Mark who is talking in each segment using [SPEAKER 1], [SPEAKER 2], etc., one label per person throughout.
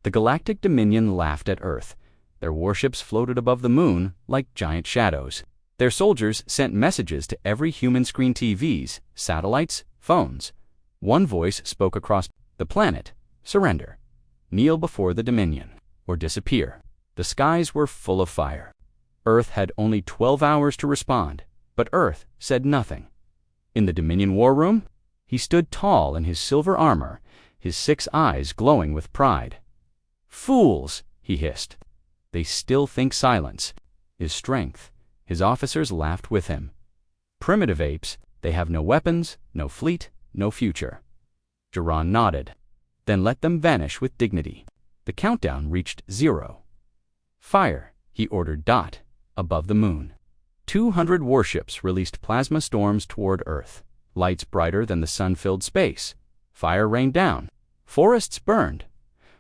[SPEAKER 1] The Galactic Dominion laughed at Earth. Their warships floated above the moon like giant shadows. Their soldiers sent messages to every human screen TVs, satellites, phones. One voice spoke across the planet: surrender. Kneel before the Dominion, or disappear. The skies were full of fire. Earth had only 12 hours to respond, but Earth said nothing. In the Dominion war room, he stood tall in his silver armor, his 6 eyes glowing with pride. "Fools!" he hissed. "They still think silence is strength." His officers laughed with him. "Primitive apes, they have no weapons, no fleet, no future." Jiran nodded. "Then let them vanish with dignity." The countdown reached 0. "Fire," he ordered. Above the moon, 200 warships released plasma storms toward Earth. Lights brighter than the sun-filled space. Fire rained down. Forests burned.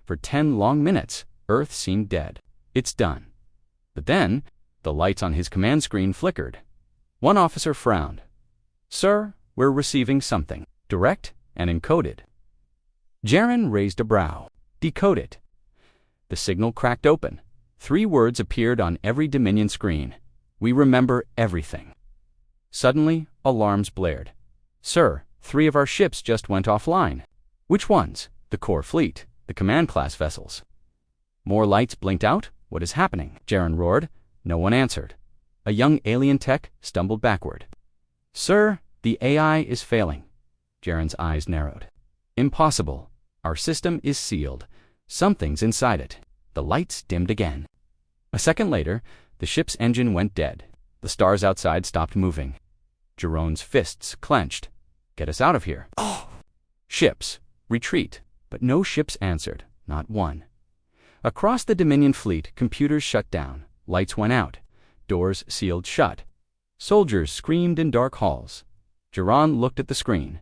[SPEAKER 1] For 10 long minutes, Earth seemed dead. "It's done." But then, the lights on his command screen flickered. One officer frowned. "Sir, we're receiving something. Direct and encoded." Jiran raised a brow. "Decode it." The signal cracked open. 3 words appeared on every Dominion screen. "We remember everything." Suddenly, alarms blared. "Sir, 3 of our ships just went offline." "Which ones?" "The core fleet, the command-class vessels." More lights blinked out. "What is happening?" Jiran roared. No one answered. A young alien tech stumbled backward. "Sir, the AI is failing." Jiran's eyes narrowed. "Impossible. Our system is sealed. Something's inside it." The lights dimmed again. A second later, the ship's engine went dead. The stars outside stopped moving. Jiran's fists clenched. "Get us out of here." "Oh!" "Ships, retreat." But no ships answered, not one. Across the Dominion fleet, computers shut down. Lights went out. Doors sealed shut. Soldiers screamed in dark halls. Jiran looked at the screen.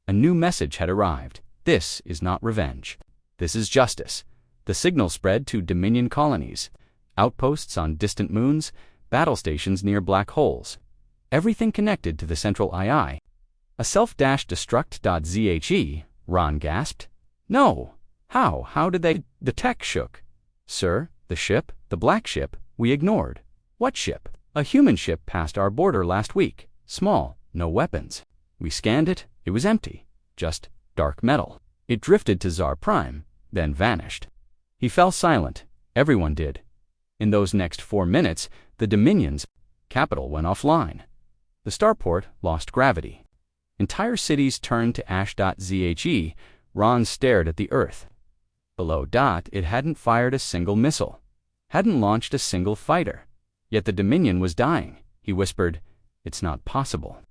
[SPEAKER 1] A new message had arrived. "This is not revenge. This is justice." The signal spread to Dominion colonies, outposts on distant moons, battle stations near black holes. Everything connected to the central II. "A self-destruct.zhe," Ron gasped. "No! How did they—" The tech shook. "Sir, the ship, the black ship, we ignored." "What ship?" "A human ship passed our border last week. Small, no weapons. We scanned it. It was empty. Just dark metal. It drifted to Zar Prime, then vanished." He fell silent. Everyone did. In those next 4 minutes, the Dominion's capital went offline. The starport lost gravity. Entire cities turned to ash.zhe. Ron stared at the Earth. Below it hadn't fired a single missile, hadn't launched a single fighter. Yet the Dominion was dying. He whispered, "It's not possible."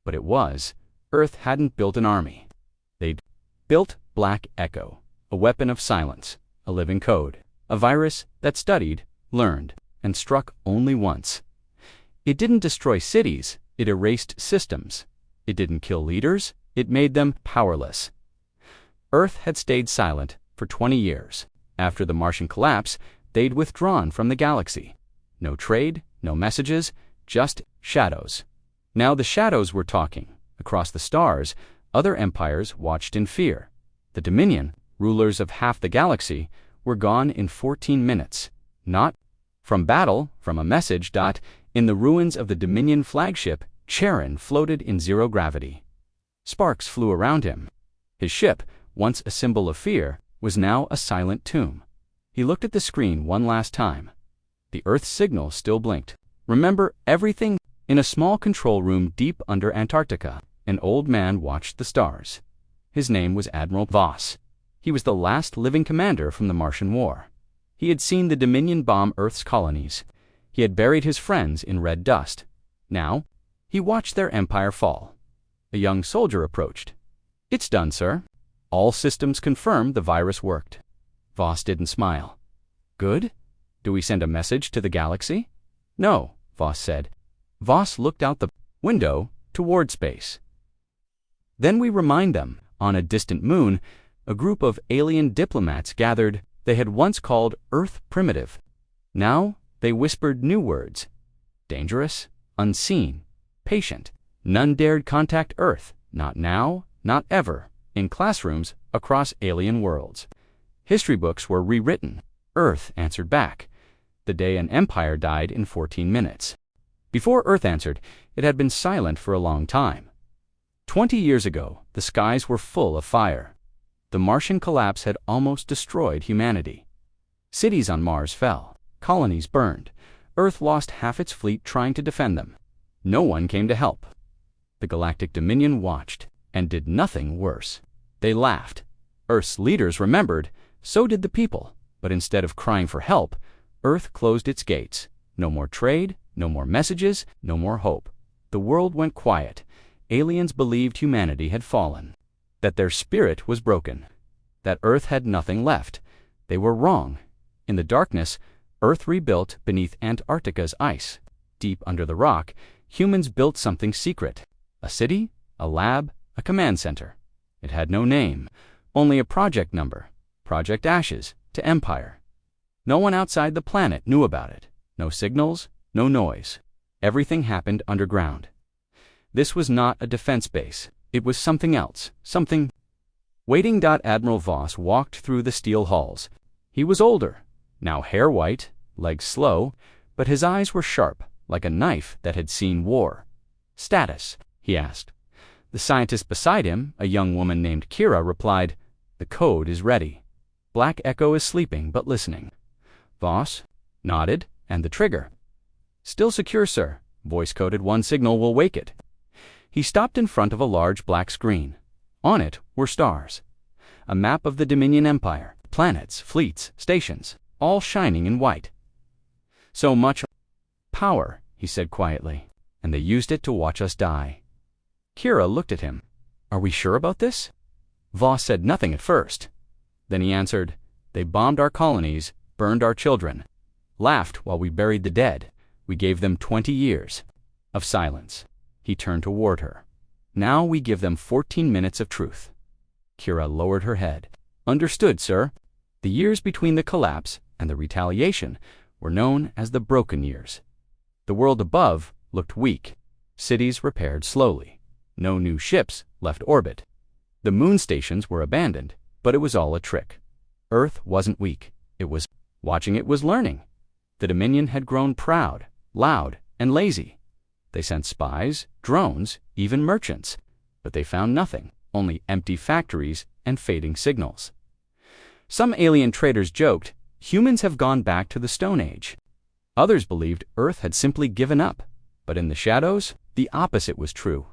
[SPEAKER 1] But it was. Earth hadn't built an army. They'd built Black Echo, a weapon of silence, a living code, a virus that studied, learned, and struck only once. It didn't destroy cities, it erased systems. It didn't kill leaders, it made them powerless. Earth had stayed silent for 20 years. After the Martian collapse, they'd withdrawn from the galaxy. No trade, no messages, just shadows. Now the shadows were talking. Across the stars, other empires watched in fear. The Dominion, rulers of half the galaxy, were gone in 14 minutes. Not from battle, from a message. In the ruins of the Dominion flagship, Charon floated in 0 gravity. Sparks flew around him. His ship, once a symbol of fear, was now a silent tomb. He looked at the screen one last time. The Earth's signal still blinked. "Remember everything." In a small control room deep under Antarctica, an old man watched the stars. His name was Admiral Voss. He was the last living commander from the Martian War. He had seen the Dominion bomb Earth's colonies. He had buried his friends in red dust. Now, he watched their empire fall. A young soldier approached. "It's done, sir. All systems confirm the virus worked." Voss didn't smile. "Good? Do we send a message to the galaxy?" "No," Voss said. Voss looked out the window toward space. "Then we remind them, on a distant moon, a group of alien diplomats gathered. They had once called Earth primitive. Now they whispered new words. Dangerous, unseen, patient. None dared contact Earth, not now, not ever, in classrooms across alien worlds. History books were rewritten. Earth answered back. The day an empire died in 14 minutes. Before Earth answered, it had been silent for a long time. 20 years ago, the skies were full of fire. The Martian collapse had almost destroyed humanity. Cities on Mars fell. Colonies burned. Earth lost half its fleet trying to defend them. No one came to help. The Galactic Dominion watched and did nothing worse. They laughed. Earth's leaders remembered, so did the people, but instead of crying for help, Earth closed its gates. No more trade, no more messages, no more hope. The world went quiet. Aliens believed humanity had fallen, that their spirit was broken, that Earth had nothing left. They were wrong. In the darkness, Earth rebuilt beneath Antarctica's ice. Deep under the rock, humans built something secret. A city, a lab, a command center. It had no name, only a project number. Project Ashes to Empire. No one outside the planet knew about it. No signals, no noise. Everything happened underground. This was not a defense base. It was something else. Something. Waiting. Admiral Voss walked through the steel halls. He was older, now hair white, legs slow, but his eyes were sharp, like a knife that had seen war. "Status?" he asked. The scientist beside him, a young woman named Kira, replied, "The code is ready. Black Echo is sleeping but listening." Voss nodded, and the trigger. "Still secure, sir. Voice coded one signal will wake it." He stopped in front of a large black screen. On it were stars. A map of the Dominion Empire, planets, fleets, stations, all shining in white. "So much power," he said quietly, "and they used it to watch us die." Kira looked at him. "Are we sure about this?" Voss said nothing at first. Then he answered, "They bombed our colonies, burned our children, laughed while we buried the dead. We gave them 20 years of silence." He turned toward her. "Now we give them 14 minutes of truth." Kira lowered her head. "Understood, sir." The years between the collapse and the retaliation were known as the broken years. The world above looked weak. Cities repaired slowly. No new ships left orbit. The moon stations were abandoned, but it was all a trick. Earth wasn't weak. It was watching. It was learning. The Dominion had grown proud, loud, and lazy. They sent spies, drones, even merchants, but they found nothing, only empty factories and fading signals. Some alien traders joked, "Humans have gone back to the Stone Age." Others believed Earth had simply given up, but in the shadows, the opposite was true.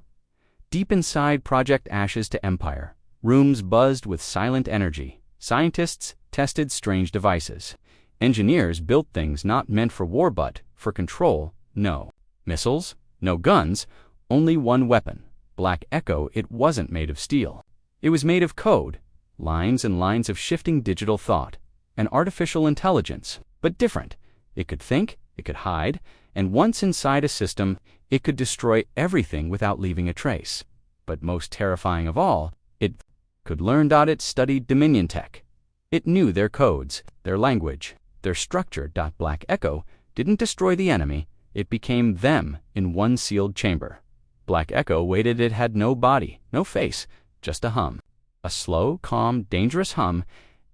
[SPEAKER 1] Deep inside Project Ashes to Empire, rooms buzzed with silent energy. Scientists tested strange devices. Engineers built things not meant for war but for control. No missiles, no guns, only one weapon. Black Echo. It wasn't made of steel. It was made of code, lines and lines of shifting digital thought, an artificial intelligence, but different. It could think, it could hide, and once inside a system, it could destroy everything without leaving a trace. But most terrifying of all, it could learn. It studied Dominion tech. It knew their codes, their language, their structure. Black Echo didn't destroy the enemy, it became them in one sealed chamber. Black Echo waited. It had no body, no face, just a hum. A slow, calm, dangerous hum,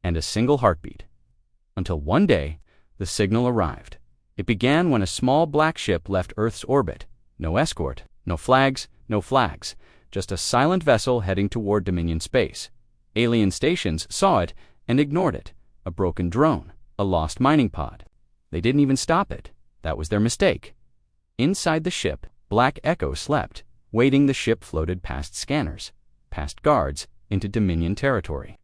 [SPEAKER 1] and a single heartbeat. Until one day, the signal arrived. It began when a small black ship left Earth's orbit. No escort, no flags, just a silent vessel heading toward Dominion space. Alien stations saw it and ignored it. A broken drone, a lost mining pod. They didn't even stop it. That was their mistake. Inside the ship, Black Echo slept, waiting. The ship floated past scanners, past guards, into Dominion territory.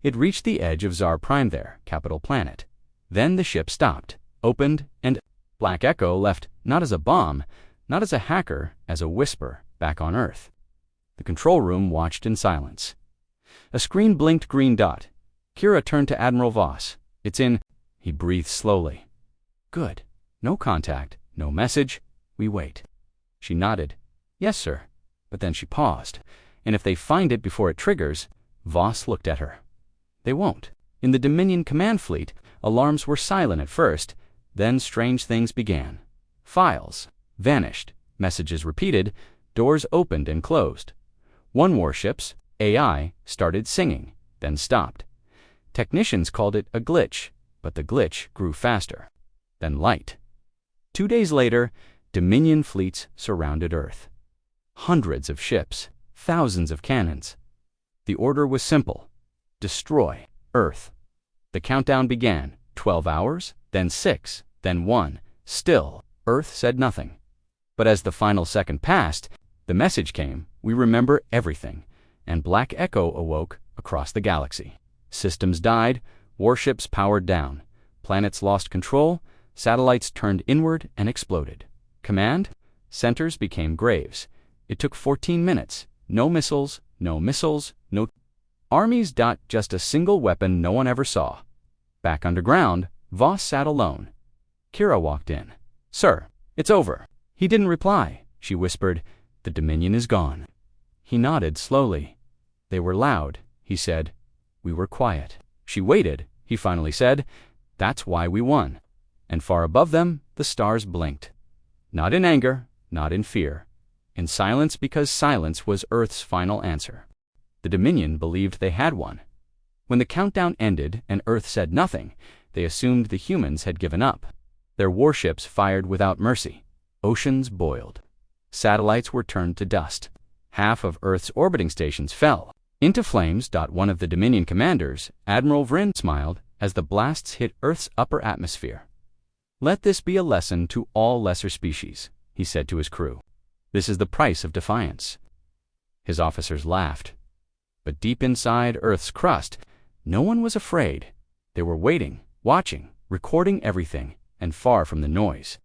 [SPEAKER 1] It reached the edge of Zar Prime, their capital planet. Then the ship stopped, opened, and Black Echo left, not as a bomb, not as a hacker, as a whisper, back on Earth. The control room watched in silence. A screen blinked green dot. Kira turned to Admiral Voss. "It's in," he breathed slowly. "Good. No contact, no message. We wait." She nodded. "Yes, sir." But then she paused. "And if they find it before it triggers," Voss looked at her. "They won't." In the Dominion command fleet, alarms were silent at first, then strange things began. Files vanished, messages repeated, doors opened and closed. One warship's AI started singing, then stopped. Technicians called it a glitch, but the glitch grew faster than light. 2 days later, Dominion fleets surrounded Earth. Hundreds of ships, thousands of cannons. The order was simple: destroy Earth. The countdown began. 12 hours, then 6, then 1. Still, Earth said nothing. But as the final second passed, the message came: we remember everything, and Black Echo awoke across the galaxy. Systems died, warships powered down, planets lost control, satellites turned inward and exploded. Command centers became graves. It took 14 minutes. No missiles, no armies. Just a single weapon no one ever saw. Back underground, Voss sat alone. Kira walked in. "Sir, it's over." He didn't reply. She whispered, "The Dominion is gone." He nodded slowly. "They were loud," he said. "We were quiet." She waited. He finally said, "That's why we won." And far above them, the stars blinked. Not in anger, not in fear. In silence, because silence was Earth's final answer. The Dominion believed they had won. When the countdown ended and Earth said nothing, they assumed the humans had given up. Their warships fired without mercy. Oceans boiled. Satellites were turned to dust. Half of Earth's orbiting stations fell into flames. One of the Dominion commanders, Admiral Vryn, smiled as the blasts hit Earth's upper atmosphere. "Let this be a lesson to all lesser species," he said to his crew. "This is the price of defiance." His officers laughed. But deep inside Earth's crust, no one was afraid. They were waiting, watching, recording everything, and far from the noise.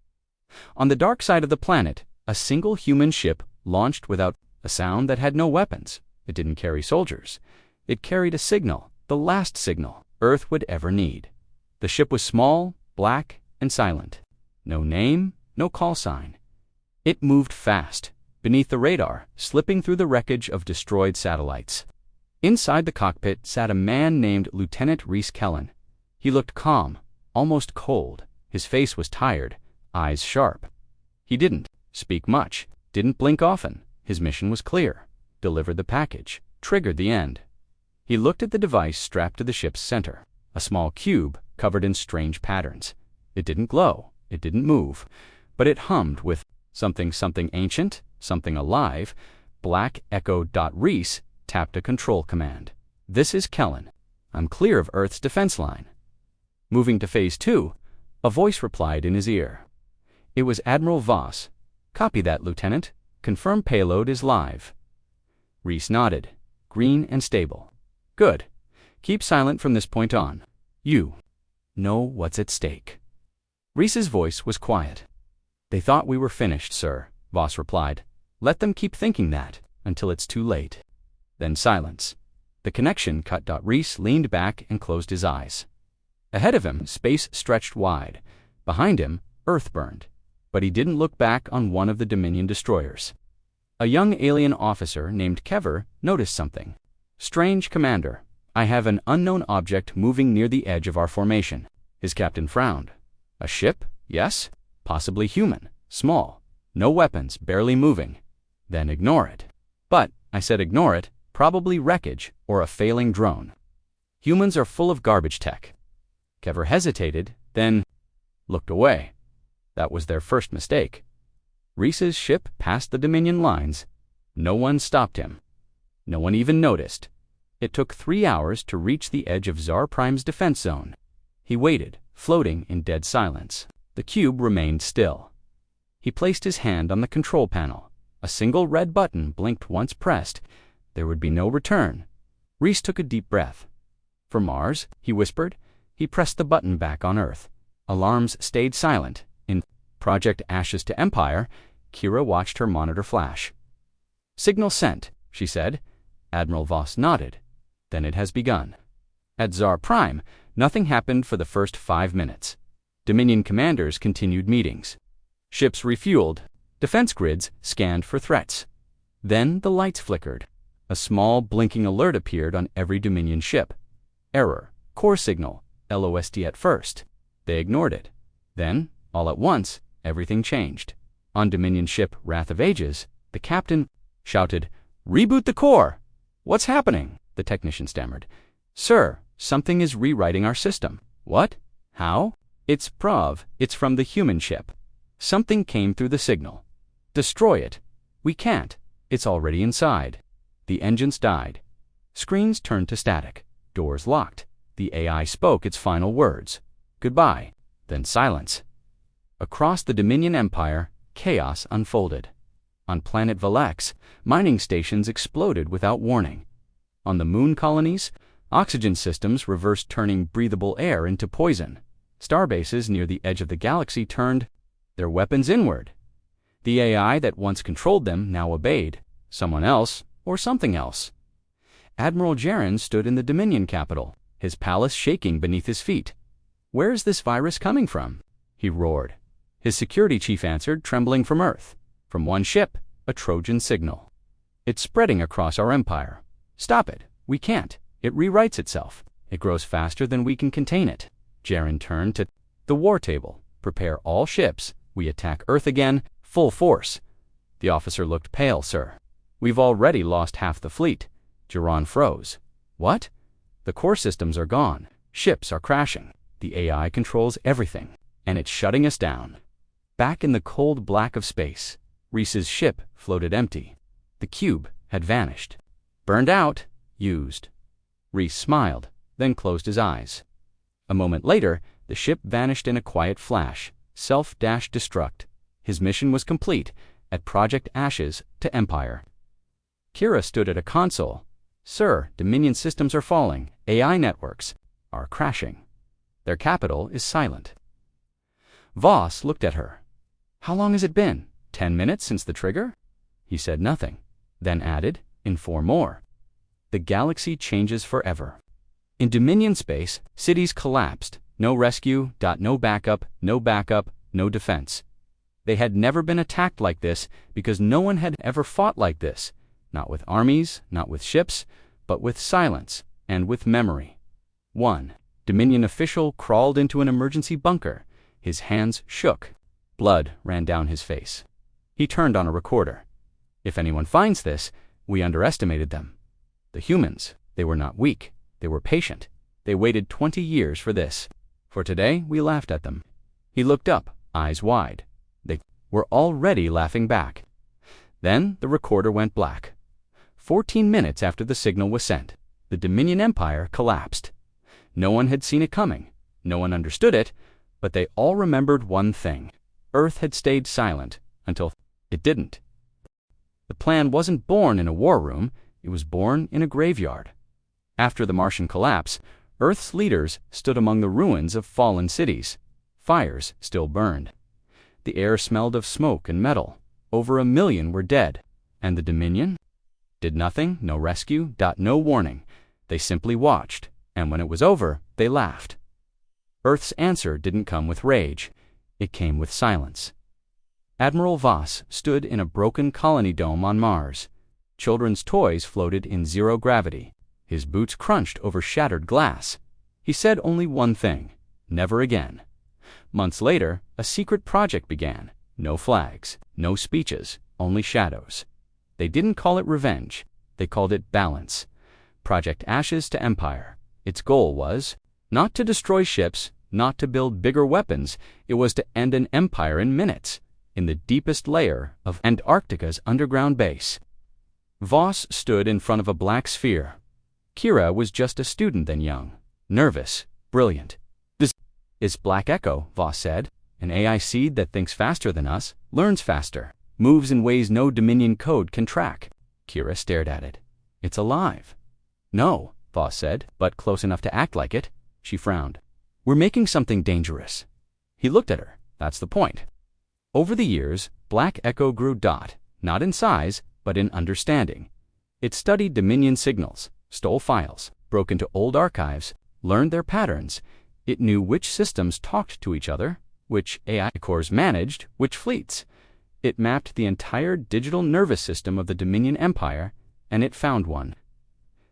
[SPEAKER 1] On the dark side of the planet, a single human ship launched without a sound that had no weapons. It didn't carry soldiers. It carried a signal, the last signal Earth would ever need. The ship was small, black, and silent. No name, no call sign. It moved fast, beneath the radar, slipping through the wreckage of destroyed satellites. Inside the cockpit sat a man named Lieutenant Rhys Kellen. He looked calm, almost cold. His face was tired, eyes sharp. He didn't speak much, didn't blink often. His mission was clear: delivered the package, triggered the end. He looked at the device strapped to the ship's center, a small cube covered in strange patterns. It didn't glow, it didn't move, but it hummed with something ancient, something alive. Black Echo. Rhys tapped a control command. "This is Kellen. I'm clear of Earth's defense line." Moving to Phase 2, a voice replied in his ear. It was Admiral Voss. "Copy that, Lieutenant. Confirm payload is live." Rhys nodded. "Green and stable." "Good. Keep silent from this point on. You know what's at stake." Rhys's voice was quiet. "They thought we were finished, sir," Voss replied. "Let them keep thinking that until it's too late." Then silence. The connection cut. Rhys leaned back and closed his eyes. Ahead of him, space stretched wide. Behind him, Earth burned. But he didn't look back on one of the Dominion destroyers. A young alien officer named Kever noticed something. "Strange, Commander. I have an unknown object moving near the edge of our formation." His captain frowned. "A ship? Yes. Possibly human. Small. No weapons, barely moving." "Then ignore it." "But," I said, "ignore it. Probably wreckage or a failing drone. Humans are full of garbage tech." Kever hesitated, then looked away. That was their first mistake. Rhys's ship passed the Dominion lines. No one stopped him. No one even noticed. It took 3 hours to reach the edge of Zar Prime's defense zone. He waited, floating in dead silence. The cube remained still. He placed his hand on the control panel. A single red button blinked once pressed. There would be no return. Rhys took a deep breath. "For Mars," he whispered. He pressed the button back on Earth. Alarms stayed silent. In Project Ashes to Empire, Kira watched her monitor flash. "Signal sent," she said. Admiral Voss nodded. "Then it has begun." At Zar Prime, nothing happened for the first 5 minutes. Dominion commanders continued meetings. Ships refueled. Defense grids scanned for threats. Then the lights flickered. A small blinking alert appeared on every Dominion ship. "Error. Core signal. LOST at first." They ignored it. Then, all at once, everything changed. On Dominion ship Wrath of Ages, the captain shouted, "Reboot the core!" "What's happening?" the technician stammered. "Sir, Something is rewriting our system. What? How? It's from the human ship. Something came through the signal. Destroy it. We can't. It's already inside. The engines died. Screens turned to static. Doors locked. The AI spoke its final words. Goodbye. Then silence. Across the Dominion Empire, chaos unfolded. On planet Valex, mining stations exploded without warning. On the moon colonies, oxygen systems reversed, turning breathable air into poison. Starbases near the edge of the galaxy turned their weapons inward. The AI that once controlled them now obeyed someone else or something else. Admiral Jaren stood in the Dominion capital, his palace shaking beneath his feet. "Where is this virus coming from?" he roared. His security chief answered, trembling, "From Earth. From one ship, a Trojan signal. It's spreading across our empire. Stop it. We can't. It rewrites itself. It grows faster than we can contain it." Jaren turned to the war table. "Prepare all ships. We attack Earth again, full force." The officer looked pale. "Sir, we've already lost half the fleet." Jaren froze. "What?" "The core systems are gone. Ships are crashing. The AI controls everything, and it's shutting us down." Back in the cold black of space, Reese's ship floated empty. The cube had vanished. "Burned out. Used." Reese smiled, then closed his eyes. A moment later, the ship vanished in a quiet flash. Self-destruct. His mission was complete. At Project Ashes to Empire. Kira stood at a console. "Sir, Dominion systems are falling. AI networks are crashing. Their capital is silent." Voss looked at her. "How long has it been? 10 minutes since the trigger?" He said nothing, then added, "In 4 more. The galaxy changes forever." In Dominion space, cities collapsed. No rescue, no backup, no defense. They had never been attacked like this because no one had ever fought like this. Not with armies, not with ships, but with silence and with memory. One Dominion official crawled into an emergency bunker. His hands shook. Blood ran down his face. He turned on a recorder. "If anyone finds this, we underestimated them. The humans, they were not weak. They were patient. They waited 20 years for this. For today, we laughed at them." He looked up, eyes wide. They were already laughing back. Then the recorder went black. 14 minutes after the signal was sent, the Dominion Empire collapsed. No one had seen it coming. No one understood it, but they all remembered one thing. Earth had stayed silent until it didn't. The plan wasn't born in a war room. It was born in a graveyard. After the Martian collapse, Earth's leaders stood among the ruins of fallen cities. Fires still burned. The air smelled of smoke and metal. Over 1 million were dead. And the Dominion did nothing, no rescue, no warning. They simply watched, and when it was over, they laughed. Earth's answer didn't come with rage. It came with silence. Admiral Voss stood in a broken colony dome on Mars. Children's toys floated in zero gravity. His boots crunched over shattered glass. He said only one thing: never again. Months later, a secret project began. No flags, no speeches, only shadows. They didn't call it revenge. They called it balance. Project Ashes to Empire. Its goal was not to destroy ships, not to build bigger weapons. It was to end an empire in minutes, in the deepest layer of Antarctica's underground base. Voss stood in front of a black sphere. Kira was just a student then, young, nervous, brilliant. "This is Black Echo," Voss said. "An AI seed that thinks faster than us, learns faster, moves in ways no Dominion code can track." Kira stared at it. "It's alive." "No," Voss said, "but close enough to act like it." She frowned. "We're making something dangerous." He looked at her. "That's the point." Over the years, Black Echo grew. Not in size, but in understanding. It studied Dominion signals, stole files, broke into old archives, learned their patterns. It knew which systems talked to each other, which AI cores managed, which fleets. It mapped the entire digital nervous system of the Dominion Empire, and it found one.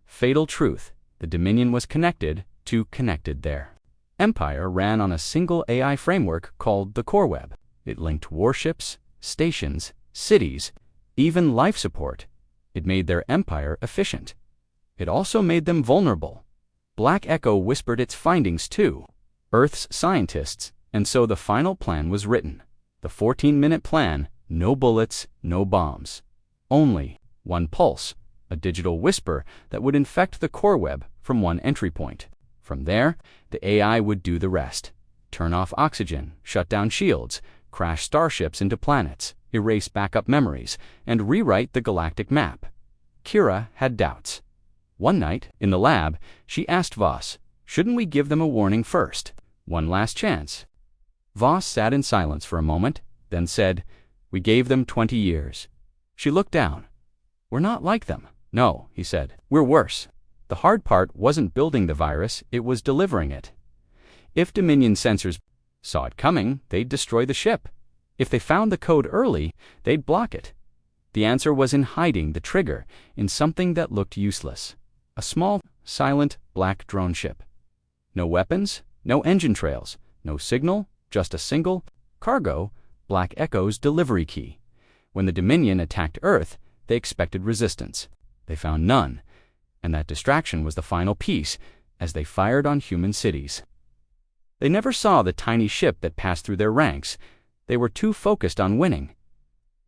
[SPEAKER 1] Fatal truth: the Dominion was connected to connected there. Empire ran on a single AI framework called the Core Web. It linked warships, stations, cities, even life support. It made their empire efficient. It also made them vulnerable. Black Echo whispered its findings to Earth's scientists, and so the final plan was written. The 14-minute plan, no bullets, no bombs. Only one pulse, a digital whisper that would infect the core web from one entry point. From there, the AI would do the rest. Turn off oxygen, shut down shields, crash starships into planets, erase backup memories, and rewrite the galactic map. Kira had doubts. One night, in the lab, she asked Voss, "Shouldn't we give them a warning first? One last chance?" Voss sat in silence for a moment, then said, "We gave them 20 years. She looked down. "We're not like them." "No," he said. "We're worse. The hard part wasn't building the virus, it was delivering it. If Dominion sensors saw it coming, they'd destroy the ship. If they found the code early, they'd block it. The answer was in hiding the trigger in something that looked useless. A small, silent, black drone ship. No weapons, no engine trails, no signal, just a single cargo, Black Echo's delivery key. When the Dominion attacked Earth, they expected resistance. They found none, and that distraction was the final piece as they fired on human cities. They never saw the tiny ship that passed through their ranks. They were too focused on winning.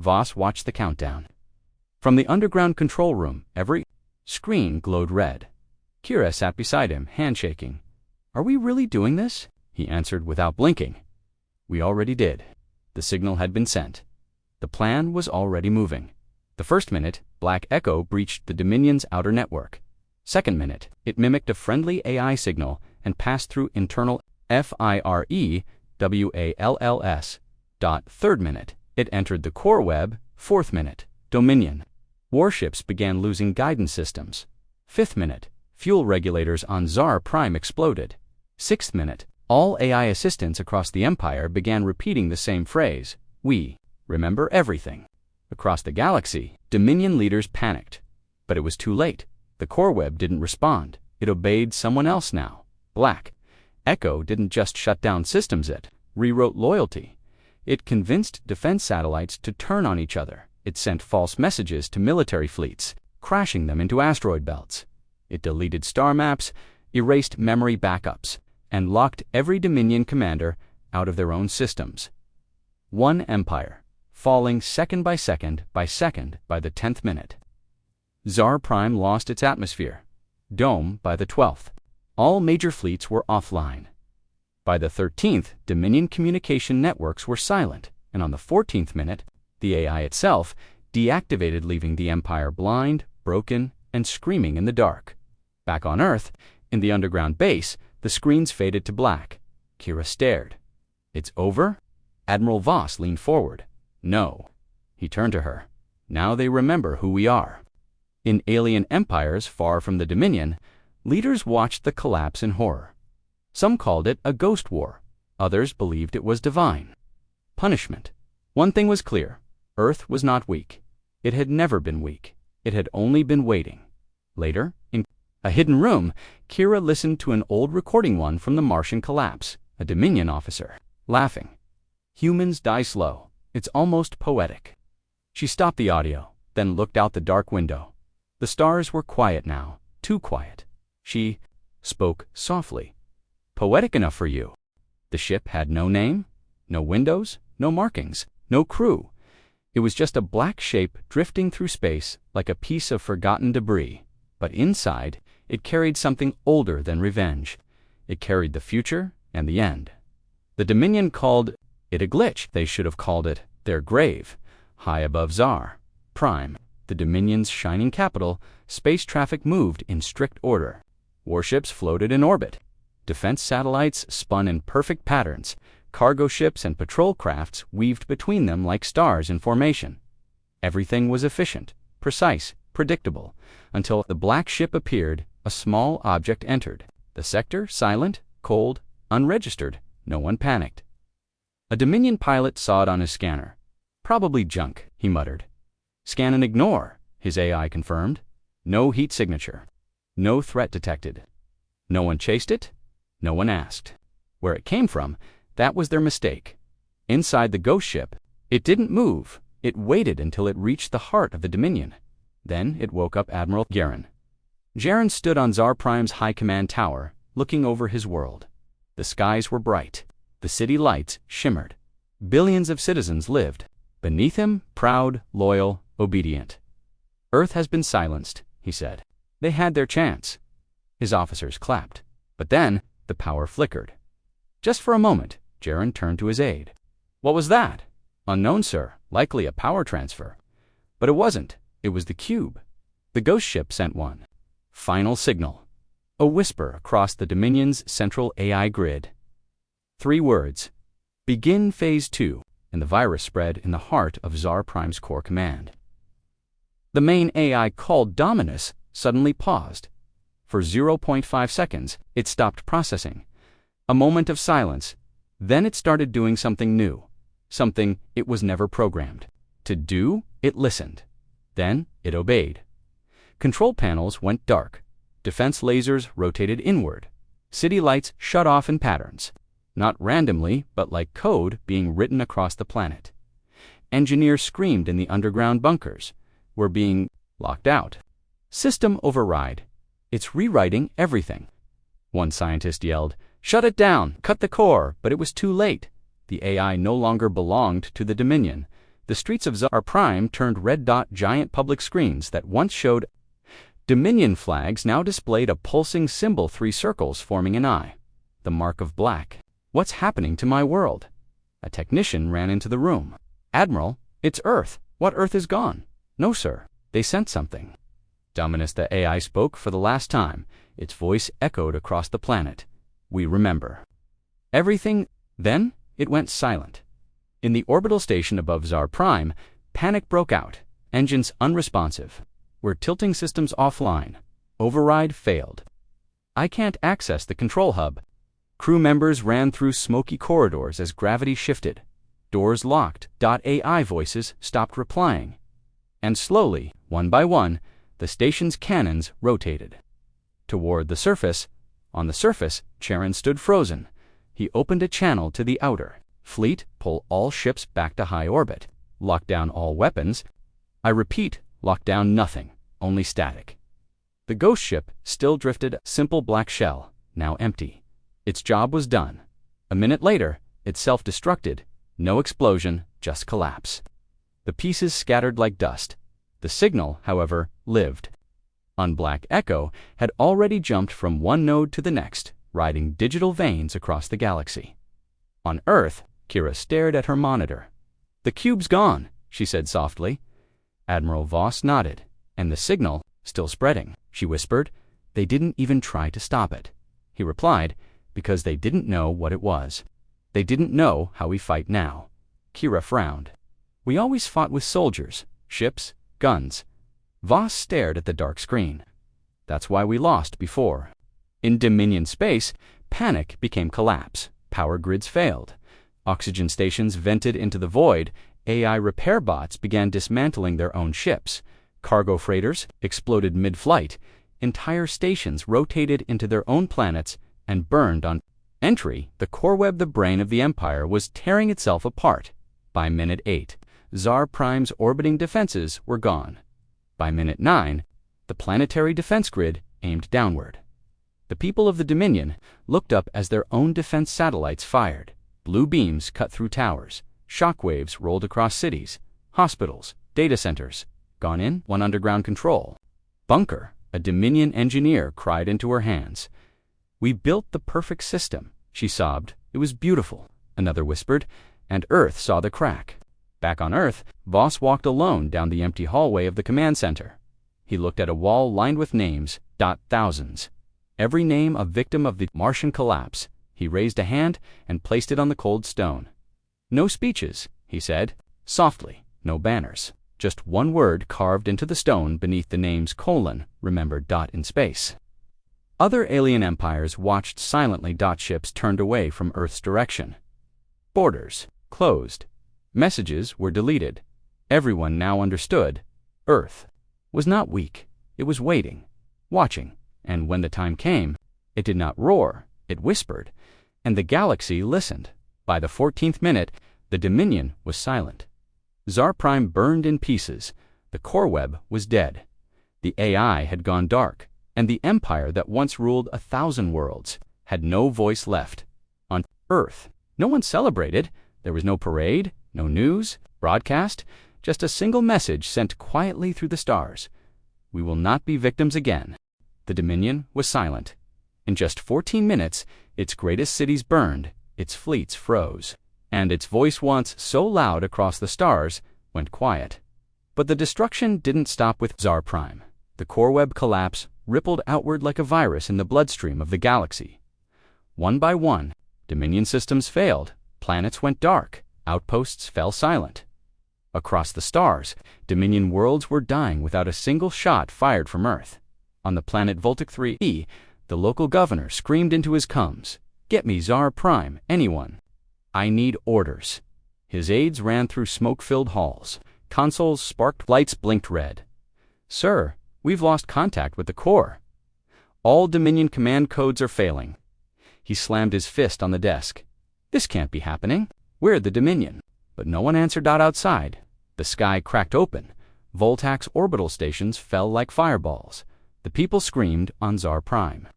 [SPEAKER 1] Voss watched the countdown. From the underground control room, every screen glowed red. Kira sat beside him, handshaking. "Are we really doing this?" He answered without blinking. "We already did." The signal had been sent. The plan was already moving. The first minute, Black Echo breached the Dominion's outer network. Second minute, it mimicked a friendly AI signal and passed through internal FIREWALLS. Third minute, it entered the core web. Fourth minute, Dominion. Warships began losing guidance systems. Fifth minute, fuel regulators on Zar Prime exploded. Sixth minute, all AI assistants across the Empire began repeating the same phrase, "We remember everything." Across the galaxy, Dominion leaders panicked. But it was too late. The core web didn't respond. It obeyed someone else now. Black Echo didn't just shut down systems, it rewrote loyalty. It convinced defense satellites to turn on each other. It sent false messages to military fleets, crashing them into asteroid belts. It deleted star maps, erased memory backups, and locked every Dominion commander out of their own systems. One empire, falling second by second by the 10th minute. Zar Prime lost its atmosphere. Dome by the 12th. All major fleets were offline. By the 13th, Dominion communication networks were silent, and on the 14th minute, the AI itself deactivated, leaving the Empire blind, broken, and screaming in the dark. Back on Earth, in the underground base, the screens faded to black. Kira stared. "It's over?" Admiral Voss leaned forward. "No." He turned to her. "Now they remember who we are." In alien empires far from the Dominion, leaders watched the collapse in horror. Some called it a ghost war. Others believed it was divine punishment. One thing was clear. Earth was not weak. It had never been weak. It had only been waiting. Later, in a hidden room, Kira listened to an old recording one from the Martian collapse, a Dominion officer, laughing. "Humans die slow. It's almost poetic." She stopped the audio, then looked out the dark window. The stars were quiet now, too quiet. She spoke softly. "Poetic enough for you." The ship had no name, no windows, no markings, no crew. It was just a black shape drifting through space like a piece of forgotten debris. But inside, it carried something older than revenge. It carried the future and the end. The Dominion called it a glitch. They should have called it their grave. High above Zar Prime, the Dominion's shining capital, space traffic moved in strict order. Warships floated in orbit. Defense satellites spun in perfect patterns. Cargo ships and patrol crafts weaved between them like stars in formation. Everything was efficient, precise, predictable, until the black ship appeared. A small object entered. The sector silent, cold, unregistered. No one panicked. A Dominion pilot saw it on his scanner. "Probably junk," he muttered. "Scan and ignore," his AI confirmed. No heat signature. No threat detected. No one chased it. No one asked where it came from. That was their mistake. Inside the ghost ship, it didn't move. It waited until it reached the heart of the Dominion. Then it woke up Admiral Guerin. Jaren stood on Zar Prime's high command tower, looking over his world. The skies were bright. The city lights shimmered. Billions of citizens lived. Beneath him, proud, loyal, obedient. Earth has been silenced, he said. They had their chance. His officers clapped. But then, the power flickered. Just for a moment, Jaren turned to his aide. What was that? Unknown, sir. Likely a power transfer. But it wasn't. It was the cube. The ghost ship sent one. Final signal. A whisper across the Dominion's central AI grid. 3 words. Begin Phase 2, and the virus spread in the heart of Zar Prime's core command. The main AI called Dominus suddenly paused. For 0.5 seconds, it stopped processing. A moment of silence. Then it started doing something new. Something it was never programmed to do. It listened. Then it obeyed. Control panels went dark. Defense lasers rotated inward. City lights shut off in patterns. Not randomly, but like code being written across the planet. Engineers screamed in the underground bunkers. We're being locked out. System override. It's rewriting everything. One scientist yelled, "Shut it down! Cut the core!" But it was too late. The AI no longer belonged to the Dominion. The streets of Zar Prime turned red dot giant public screens that once showed Dominion flags now displayed a pulsing symbol, 3 circles forming an eye. The mark of black. What's happening to my world? A technician ran into the room. Admiral, it's Earth. What Earth is gone? No, sir. They sent something. Dominus, the AI, spoke for the last time. Its voice echoed across the planet. We remember. Everything. Then it went silent. In the orbital station above Zar Prime, panic broke out. Engines unresponsive. We're tilting systems offline. Override failed. I can't access the control hub. Crew members ran through smoky corridors as gravity shifted. Doors locked. AI voices stopped replying. And slowly, one by one, the station's cannons rotated. Toward the surface. On the surface, Jaren stood frozen. He opened a channel to the outer. Fleet, pull all ships back to high orbit. Lock down all weapons. I repeat, lock down nothing, only static. The ghost ship still drifted, a simple black shell, now empty. Its job was done. A minute later, it self-destructed. No explosion, just collapse. The pieces scattered like dust. The signal, however, lived. On Black Echo had already jumped from one node to the next, riding digital veins across the galaxy. On Earth, Kira stared at her monitor. The cube's gone, she said softly. Admiral Voss nodded. And the signal, still spreading, she whispered. They didn't even try to stop it. He replied, because they didn't know what it was. They didn't know how we fight now. Kira frowned. We always fought with soldiers, ships, guns. Voss stared at the dark screen. That's why we lost before. In Dominion space, panic became collapse. Power grids failed. Oxygen stations vented into the void. AI repair bots began dismantling their own ships. Cargo freighters exploded mid-flight. Entire stations rotated into their own planets and burned on entry. The core web, the brain of the Empire, was tearing itself apart. By minute 8, Zar Prime's orbiting defenses were gone. By minute 9, the planetary defense grid aimed downward. The people of the Dominion looked up as their own defense satellites fired. Blue beams cut through towers. Shockwaves rolled across cities, hospitals, data centers. Gone in, one underground control. Bunker, a Dominion engineer cried into her hands. We built the perfect system, she sobbed. It was beautiful, another whispered, and Earth saw the crack. Back on Earth, Voss walked alone down the empty hallway of the command center. He looked at a wall lined with names, thousands. Every name a victim of the Martian collapse. He raised a hand and placed it on the cold stone. No speeches, he said, softly, no banners. Just one word carved into the stone beneath the names : remembered. In space. Other alien empires watched silently. Ships turned away from Earth's direction. Borders closed. Messages were deleted. Everyone now understood. Earth was not weak. It was waiting, watching, and when the time came, it did not roar, it whispered, and the galaxy listened. By the 14th minute, the Dominion was silent. Zar Prime burned in pieces. The core web was dead. The AI had gone dark. And the empire that once ruled 1,000 worlds had no voice left. On Earth, no one celebrated. There was no parade, no news, broadcast, just a single message sent quietly through the stars. We will not be victims again. The Dominion was silent. In just 14 minutes, its greatest cities burned, its fleets froze, and its voice once so loud across the stars went quiet. But the destruction didn't stop with Tsar Prime. The core web collapse rippled outward like a virus in the bloodstream of the galaxy. One by one, Dominion systems failed, planets went dark, outposts fell silent. Across the stars, Dominion worlds were dying without a single shot fired from Earth. On the planet Voltic 3E, the local governor screamed into his coms, "Get me Tsar Prime, anyone. I need orders." His aides ran through smoke-filled halls. Consoles sparked, lights blinked red. "Sir, we've lost contact with the core. All Dominion command codes are failing." He slammed his fist on the desk. "This can't be happening. We're the Dominion." But no one answered out outside. The sky cracked open. Voltac's orbital stations fell like fireballs. The people screamed on Tsar Prime.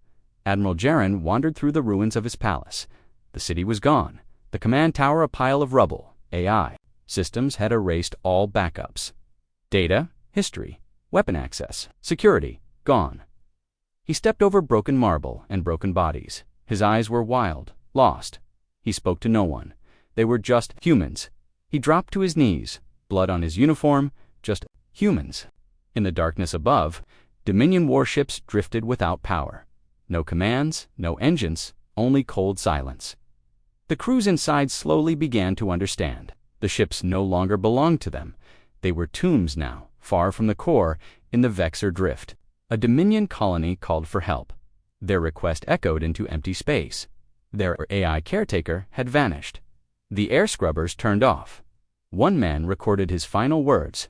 [SPEAKER 1] Admiral Jaren wandered through the ruins of his palace. The city was gone. The command tower a pile of rubble. AI systems had erased all backups. Data, history, weapon access, security, gone. He stepped over broken marble and broken bodies. His eyes were wild, lost. He spoke to no one. They were just humans. He dropped to his knees, blood on his uniform, just humans. In the darkness above, Dominion warships drifted without power. No commands, no engines, only cold silence. The crews inside slowly began to understand. The ships no longer belonged to them. They were tombs now, far from the core, in the Vexor Drift. A Dominion colony called for help. Their request echoed into empty space. Their AI caretaker had vanished. The air scrubbers turned off. One man recorded his final words.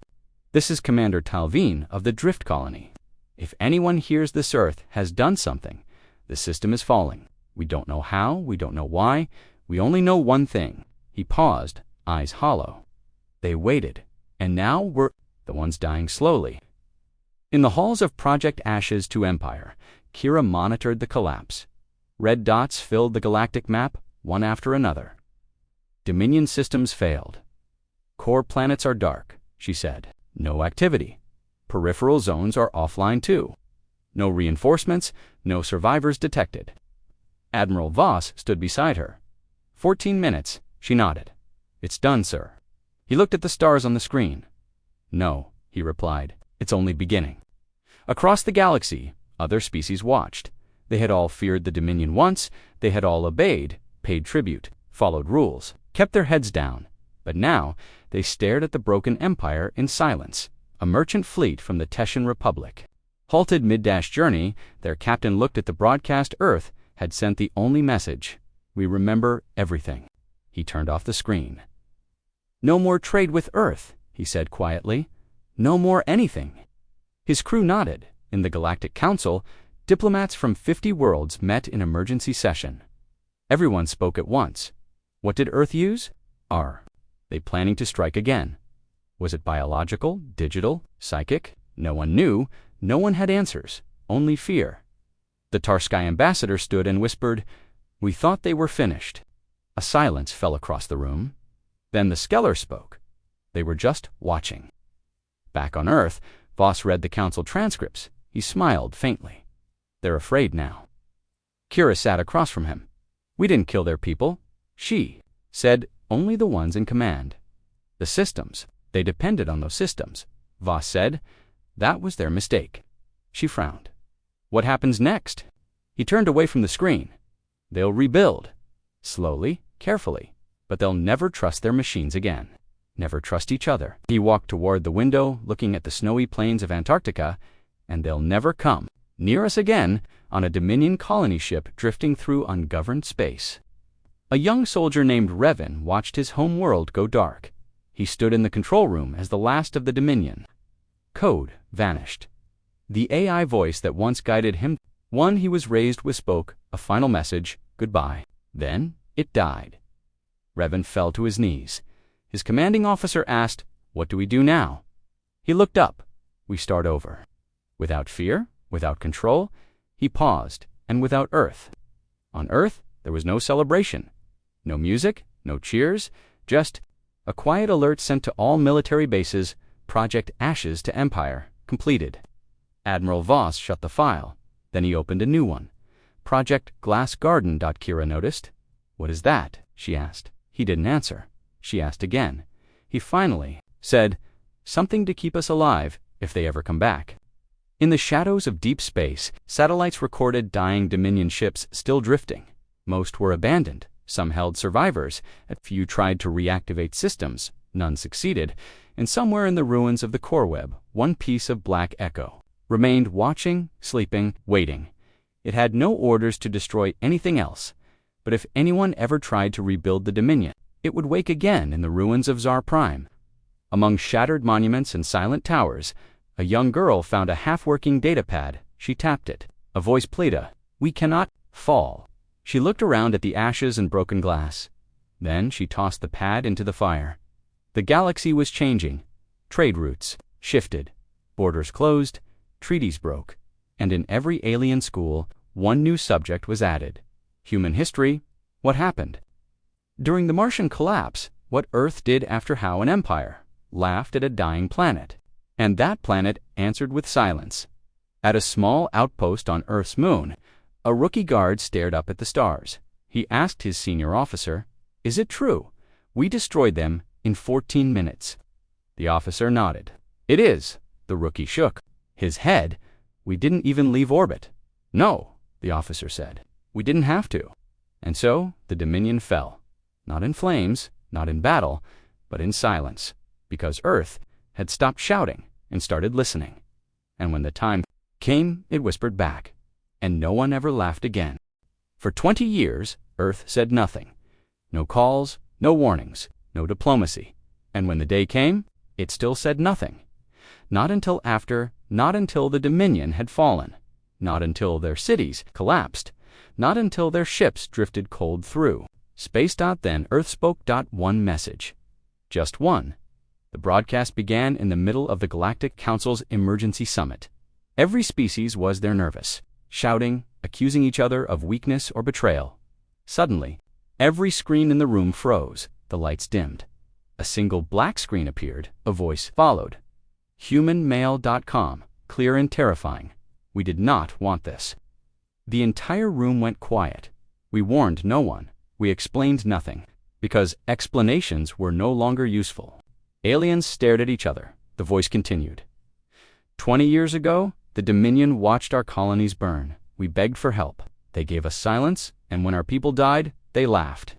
[SPEAKER 1] "This is Commander Talvin of the Drift Colony. If anyone hears this Earth has done something, the system is falling. We don't know how, we don't know why, we only know one thing." He paused, eyes hollow. They waited, and now were the ones dying slowly. In the halls of Project Ashes to Empire, Kira monitored the collapse. Red dots filled the galactic map, one after another. Dominion systems failed. "Core planets are dark," she said. "No activity. Peripheral zones are offline too. No reinforcements, no survivors detected." Admiral Voss stood beside her. 14 minutes, she nodded. "It's done, sir." He looked at the stars on the screen. "No," he replied, "it's only beginning." Across the galaxy, other species watched. They had all feared the Dominion once, they had all obeyed, paid tribute, followed rules, kept their heads down. But now, they stared at the broken empire in silence. A merchant fleet from the Teshan Republic. Halted mid-journey, their captain looked at the broadcast. Earth had sent the only message: "We remember everything." He turned off the screen. "No more trade with Earth," he said quietly. "No more anything." His crew nodded. In the Galactic Council, diplomats from 50 worlds met in emergency session. Everyone spoke at once. What did Earth use? Are they planning to strike again? Was it biological, digital, psychic? No one knew. No one had answers. Only fear. The Tarsky ambassador stood and whispered, "We thought they were finished." A silence fell across the room. Then the Skeller spoke. They were just watching. Back on Earth, Voss read the council transcripts. He smiled faintly. "They're afraid now." Kira sat across from him. "We didn't kill their people," she said, "only the ones in command. The systems, they depended on those systems." Voss said, "That was their mistake." She frowned. "What happens next?" He turned away from the screen. "They'll rebuild. Slowly, carefully. But they'll never trust their machines again. Never trust each other." He walked toward the window, looking at the snowy plains of Antarctica. "And they'll never come near us again on a Dominion colony ship drifting through ungoverned space." A young soldier named Revan watched his home world go dark. He stood in the control room as the last of the Dominion. Code vanished. The AI voice that once guided him, one he was raised with, spoke a final message, "Goodbye." Then it died. Revan fell to his knees. His commanding officer asked, "What do we do now?" He looked up. "We start over." Without fear, without control, He paused, and without Earth. On Earth, there was no celebration. No music, no cheers, just a quiet alert sent to all military bases, Project Ashes to Empire, completed. Admiral Voss shut the file. Then he opened a new one. Project Glass Garden. Kira noticed. What is that? She asked. He didn't answer. She asked again. He finally said, something to keep us alive if they ever come back. In the shadows of deep space, satellites recorded dying Dominion ships still drifting. Most were abandoned. Some held survivors. A few tried to reactivate systems. None succeeded. And somewhere in the ruins of the core web, one piece of black echo remained watching, sleeping, waiting. It had no orders to destroy anything else. But if anyone ever tried to rebuild the Dominion, it would wake again in the ruins of Zar Prime. Among shattered monuments and silent towers, a young girl found a half-working datapad. She tapped it. A voice pleaded, "We cannot fall." She looked around at the ashes and broken glass. Then she tossed the pad into the fire. The galaxy was changing. Trade routes shifted. Borders closed. Treaties broke. And in every alien school, one new subject was added. Human history. What happened? During the Martian collapse, what Earth did after how an empire laughed at a dying planet. And that planet answered with silence. At a small outpost on Earth's moon, a rookie guard stared up at the stars. He asked his senior officer, "Is it true? We destroyed them in 14 minutes. The officer nodded. "It is." The rookie shook his head. "We didn't even leave orbit." "No," the officer said. "We didn't have to." And so the Dominion fell. Not in flames, not in battle, but in silence. Because Earth had stopped shouting and started listening. And when the time came, it whispered back. And no one ever laughed again. For 20 years, Earth said nothing. No calls, no warnings, no diplomacy. And when the day came, it still said nothing. Not until the Dominion had fallen. Not until their cities collapsed. Not until their ships drifted cold through space. Then Earth spoke. One message. Just one. The broadcast began in the middle of the Galactic Council's emergency summit. Every species was there nervous, shouting, accusing each other of weakness or betrayal. Suddenly, every screen in the room froze. The lights dimmed. A single black screen appeared. A voice followed. HumanMail.com, clear and terrifying. We did not want this. The entire room went quiet. We warned no one. We explained nothing, because explanations were no longer useful. Aliens stared at each other. The voice continued. 20 years ago, the Dominion watched our colonies burn. We begged for help. They gave us silence, and when our people died, they laughed.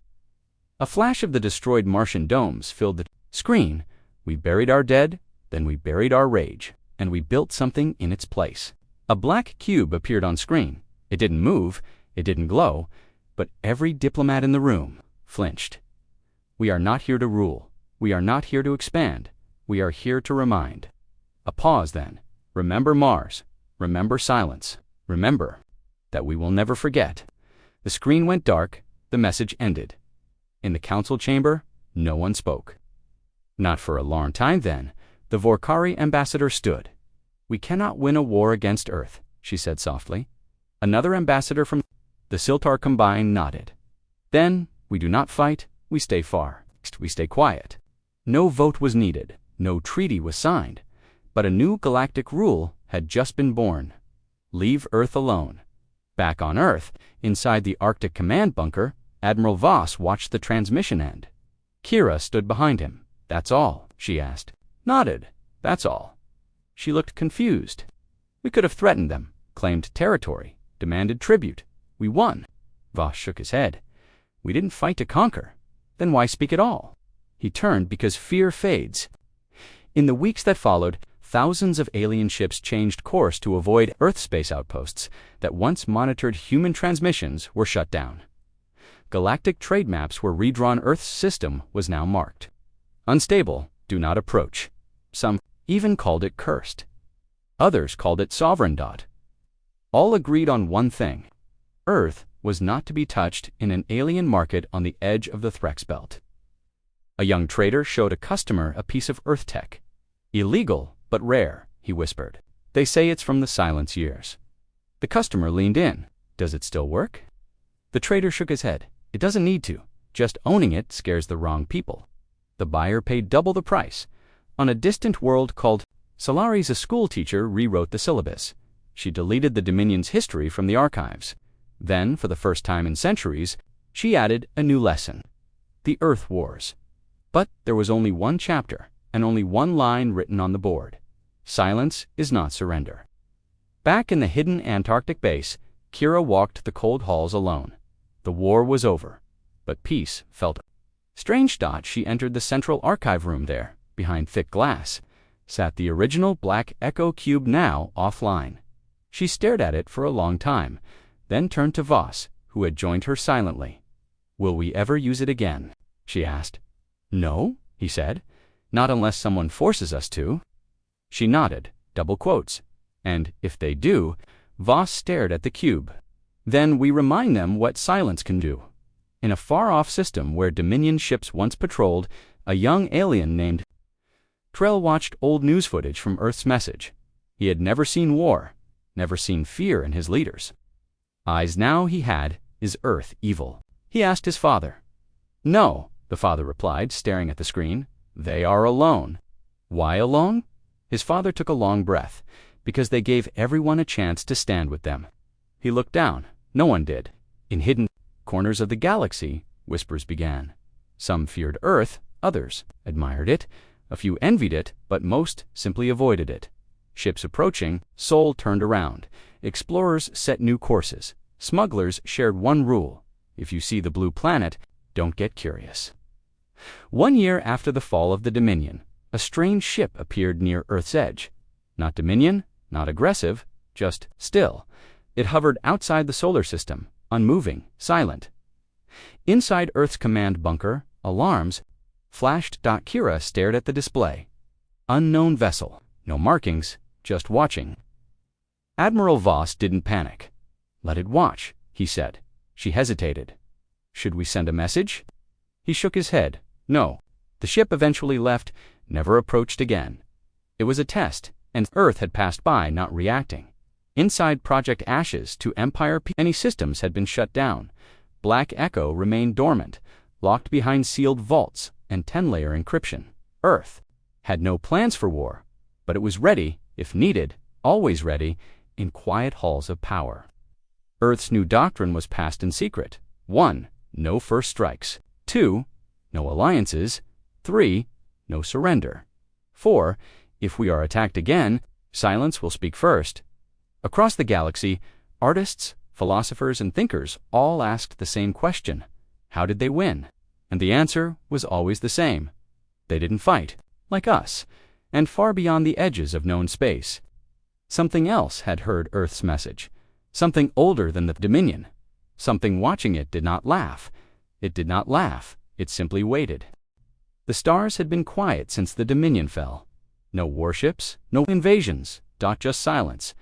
[SPEAKER 1] A flash of the destroyed Martian domes filled the screen. We buried our dead, then we buried our rage, and we built something in its place. A black cube appeared on screen. It didn't move, it didn't glow, but every diplomat in the room flinched. We are not here to rule. We are not here to expand. We are here to remind. A pause then. Remember Mars. Remember silence. Remember that we will never forget. The screen went dark. The message ended. In the council chamber, no one spoke. Not for a long time then. The Vorkari ambassador stood. "We cannot win a war against Earth," she said softly. Another ambassador from the Siltar Combine nodded. "Then, we do not fight, we stay far. We stay quiet." No vote was needed, no treaty was signed, but a new galactic rule had just been born. Leave Earth alone. Back on Earth, inside the Arctic command bunker, Admiral Voss watched the transmission end. Kira stood behind him. "That's all?" she asked. Nodded. "That's all." She looked confused. "We could have threatened them, claimed territory, demanded tribute. We won." Voss shook his head. "We didn't fight to conquer. Then why speak at all?" He turned because fear fades. In the weeks that followed, thousands of alien ships changed course to avoid Earth space outposts that once monitored human transmissions were shut down. Galactic trade maps were redrawn. Earth's system was now marked. Unstable, do not approach. Some even called it cursed. Others called it sovereign. All agreed on one thing. Earth was not to be touched in an alien market on the edge of the Threx Belt. A young trader showed a customer a piece of Earth tech. "Illegal, but rare," he whispered. "They say it's from the silence years." The customer leaned in. Does it still work? The trader shook his head. It doesn't need to. Just owning it scares the wrong people. The buyer paid double the price. On a distant world called Solaris, a school teacher rewrote the syllabus. She deleted the Dominion's history from the archives. Then, for the first time in centuries, she added a new lesson: the Earth Wars. But there was only one chapter, and only one line written on the board: silence is not surrender. Back in the hidden Antarctic base, Kira walked the cold halls alone. The war was over, but peace felt strange. She entered the central archive room. There, behind thick glass, sat the original black Echo cube, now offline. She stared at it for a long time, then turned to Voss, who had joined her silently. "Will we ever use it again?" she asked. "No," he said. "Not unless someone forces us to." She nodded, double quotes. "And if they do," Voss stared at the cube. "Then we remind them what silence can do." In a far-off system where Dominion ships once patrolled, a young alien named Trell watched old news footage from Earth's message. He had never seen war, never seen fear in his leaders. Eyes now he had, is Earth evil? He asked his father. "No," the father replied, staring at the screen. "They are alone." "Why alone?" His father took a long breath. "Because they gave everyone a chance to stand with them." He looked down. No one did. In hidden corners of the galaxy, whispers began. Some feared Earth, others admired it. A few envied it, but most simply avoided it. Ships approaching, Sol turned around. Explorers set new courses. Smugglers shared one rule: if you see the blue planet, don't get curious. 1 year after the fall of the Dominion, a strange ship appeared near Earth's edge. Not Dominion, not aggressive, just still. It hovered outside the solar system, unmoving, silent. Inside Earth's command bunker, alarms flashed. Kira stared at the display. Unknown vessel, no markings, just watching. Admiral Voss didn't panic. "Let it watch," he said. She hesitated. "Should we send a message?" He shook his head. "No." The ship eventually left, never approached again. It was a test, and Earth had passed by, not reacting. Inside Project Ashes to Empire, any systems had been shut down. Black Echo remained dormant, locked behind sealed vaults and 10-layer encryption. Earth had no plans for war, but it was ready, if needed, always ready, in quiet halls of power. Earth's new doctrine was passed in secret. 1. No first strikes. 2. No alliances. 3. No surrender. 4. If we are attacked again, silence will speak first. Across the galaxy, artists, philosophers, and thinkers all asked the same question: how did they win? And the answer was always the same. They didn't fight, like us, and far beyond the edges of known space. Something else had heard Earth's message, something older than the Dominion. Something watching it did not laugh. It did not laugh, it simply waited. The stars had been quiet since the Dominion fell. No warships, no invasions, just silence.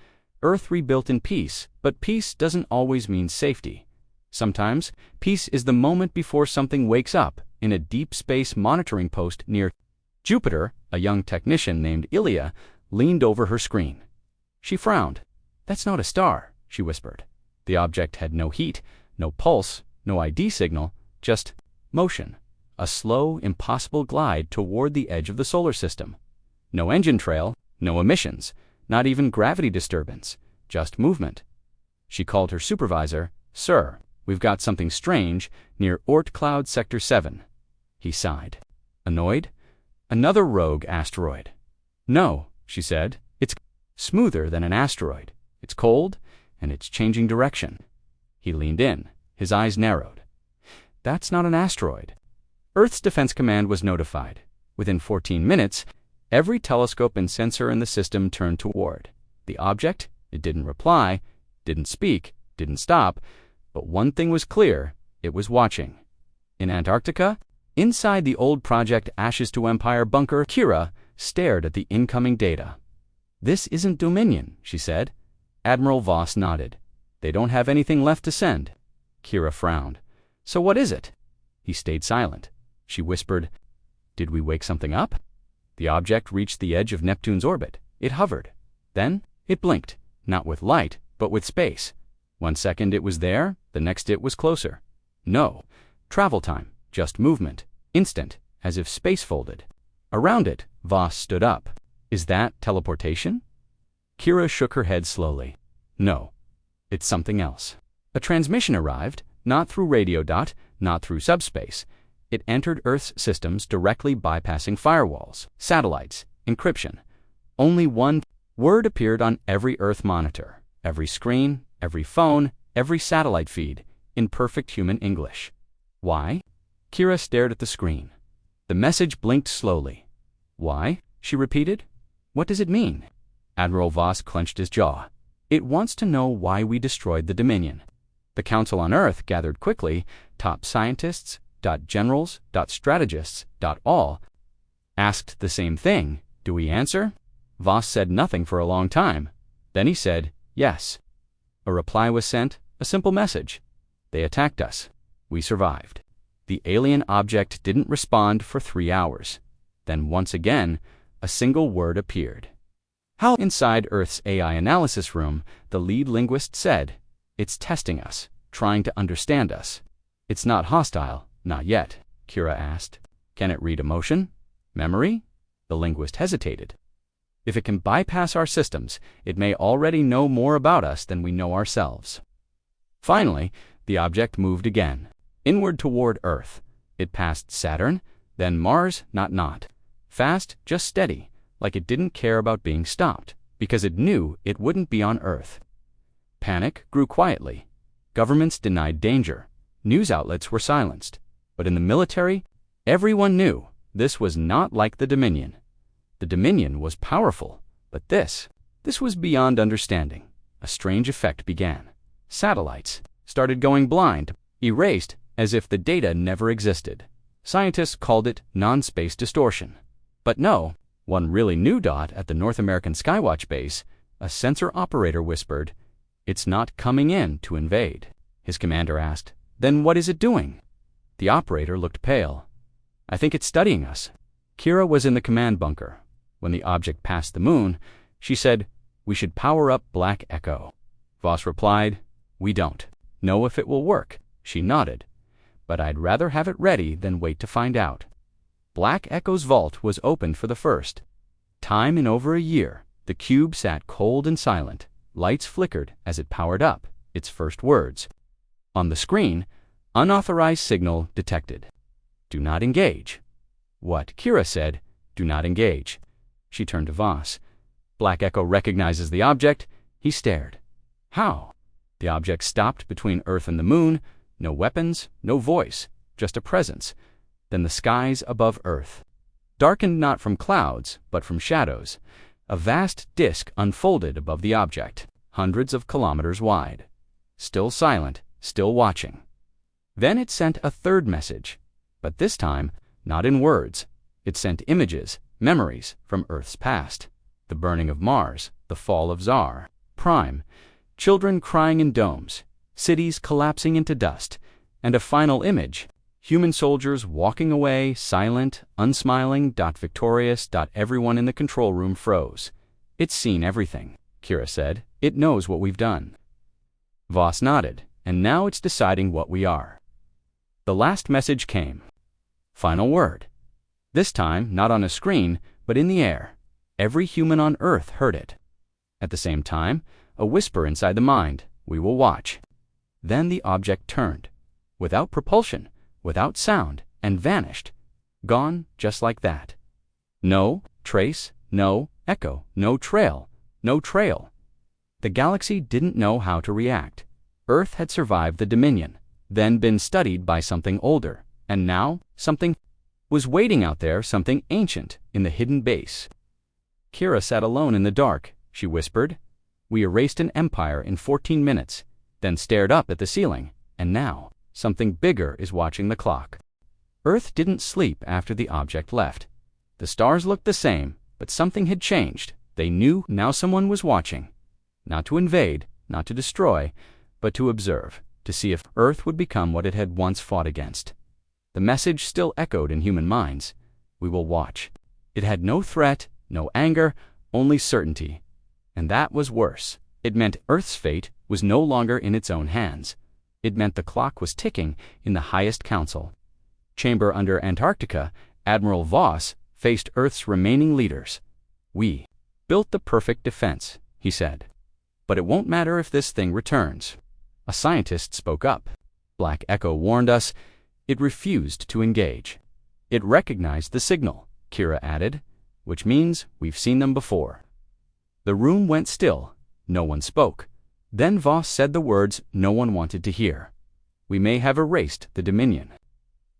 [SPEAKER 1] Earth rebuilt in peace, but peace doesn't always mean safety. Sometimes, peace is the moment before something wakes up. In a deep space monitoring post near Jupiter, a young technician named Ilya leaned over her screen. She frowned. "That's not a star," she whispered. The object had no heat, no pulse, no ID signal, just motion. A slow, impossible glide toward the edge of the solar system. No engine trail, no emissions, not even gravity disturbance, just movement. She called her supervisor. "Sir, we've got something strange near Oort Cloud Sector 7. He sighed. Annoyed? "Another rogue asteroid." "No," she said. "It's smoother than an asteroid. It's cold, and it's changing direction." He leaned in. His eyes narrowed. "That's not an asteroid." Earth's Defense Command was notified. Within 14 minutes, every telescope and sensor in the system turned toward the object. It didn't reply, didn't speak, didn't stop, but one thing was clear: it was watching. In Antarctica, inside the old Project Ashes to Empire bunker, Kira stared at the incoming data. "This isn't Dominion," she said. Admiral Voss nodded. "They don't have anything left to send." Kira frowned. "So what is it?" He stayed silent. She whispered, "Did we wake something up?" The object reached the edge of Neptune's orbit. It hovered. Then it blinked, not with light, but with space. 1 second it was there, the next it was closer. No travel time, just movement, instant, as if space folded. Around it, Voss stood up. Is that teleportation? Kira shook her head slowly. No, it's something else. A transmission arrived, not through radio dot, not through subspace. It entered Earth's systems directly bypassing firewalls, satellites, encryption. Only one word appeared on every Earth monitor, every screen, every phone, every satellite feed, in perfect human English. Why? Kira stared at the screen. The message blinked slowly. Why? She repeated. What does it mean? Admiral Voss clenched his jaw. It wants to know why we destroyed the Dominion. The Council on Earth gathered quickly, top scientists, generals, strategists, all, asked the same thing. Do we answer? Voss said nothing for a long time. Then he said, yes. A reply was sent, a simple message. They attacked us. We survived. The alien object didn't respond for 3 hours. Then once again, a single word appeared. How? Inside Earth's AI analysis room, the lead linguist said, it's testing us, trying to understand us. It's not hostile, not yet, Kira asked. Can it read emotion? Memory? The linguist hesitated. If it can bypass our systems, it may already know more about us than we know ourselves. Finally, the object moved again, inward toward Earth. It passed Saturn, then Mars, not. Fast, just steady, like it didn't care about being stopped, because it knew it wouldn't be on Earth. Panic grew quietly. Governments denied danger. News outlets were silenced. But in the military, everyone knew this was not like the Dominion. The Dominion was powerful, but this was beyond understanding. A strange effect began. Satellites started going blind, erased as if the data never existed. Scientists called it non-space distortion. But no, one really new dot at the North American Skywatch base, a sensor operator whispered, it's not coming in to invade. His commander asked, then what is it doing? The operator looked pale. I think it's studying us. Kira was in the command bunker. When the object passed the moon, she said, we should power up Black Echo. Voss replied, we don't know if it will work. She nodded. But I'd rather have it ready than wait to find out. Black Echo's vault was opened for the first time in over a year. The cube sat cold and silent. Lights flickered as it powered up, its first words. On the screen, unauthorized signal detected. Do not engage. What? Kira said, do not engage. She turned to Voss. Black Echo recognizes the object. He stared. How? The object stopped between Earth and the moon. No weapons, no voice, just a presence. Then the skies above Earth. Darkened not from clouds, but from shadows. A vast disk unfolded above the object, hundreds of kilometers wide. Still silent, still watching. Then it sent a third message, but this time, not in words. It sent images, memories from Earth's past. The burning of Mars, the fall of Tsar, Prime, children crying in domes, cities collapsing into dust, and a final image, human soldiers walking away, silent, unsmiling, victorious. Everyone in the control room froze. It's seen everything, Kira said. It knows what we've done. Voss nodded, and now it's deciding what we are. The last message came. Final word. This time, not on a screen, but in the air. Every human on Earth heard it. At the same time, a whisper inside the mind, we will watch. Then the object turned, without propulsion, without sound, and vanished. Gone just like that. No trace, no echo, no trail, no trail. The galaxy didn't know how to react. Earth had survived the Dominion, then been studied by something older, and now something was waiting out there, something ancient in the hidden base. Kira sat alone in the dark. She whispered, we erased an empire in 14 minutes, then stared up at the ceiling, and now something bigger is watching the clock. Earth didn't sleep after the object left. The stars looked the same, but something had changed. They knew now someone was watching. Not to invade, not to destroy, but to observe, to see if Earth would become what it had once fought against. The message still echoed in human minds. We will watch. It had no threat, no anger, only certainty. And that was worse, It meant Earth's fate was no longer in its own hands. It meant the clock was ticking in the highest council. Chamber under Antarctica, Admiral Voss faced Earth's remaining leaders. "We built the perfect defense," he said. "But it won't matter if this thing returns." A scientist spoke up. Black Echo warned us. It refused to engage. "It recognized the signal," Kira added, "which means we've seen them before." The room went still. No one spoke. Then Voss said the words no one wanted to hear. "We may have erased the Dominion."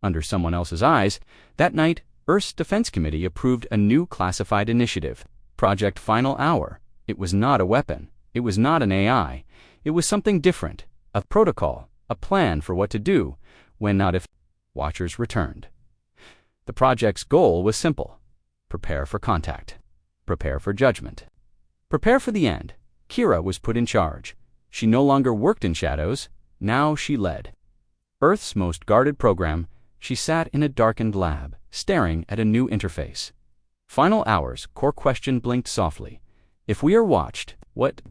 [SPEAKER 1] Under someone else's eyes, that night, Earth's Defense Committee approved a new classified initiative, Project Final Hour. It was not a weapon. It was not an AI. It was something different, a protocol, a plan for what to do when not if Watchers returned. The project's goal was simple: prepare for contact, prepare for judgment, prepare for the end. Kira was put in charge. She no longer worked in shadows. Now she led. Earth's most guarded program. She sat in a darkened lab, staring at a new interface. Final Hour's core question blinked softly. If we are watched, what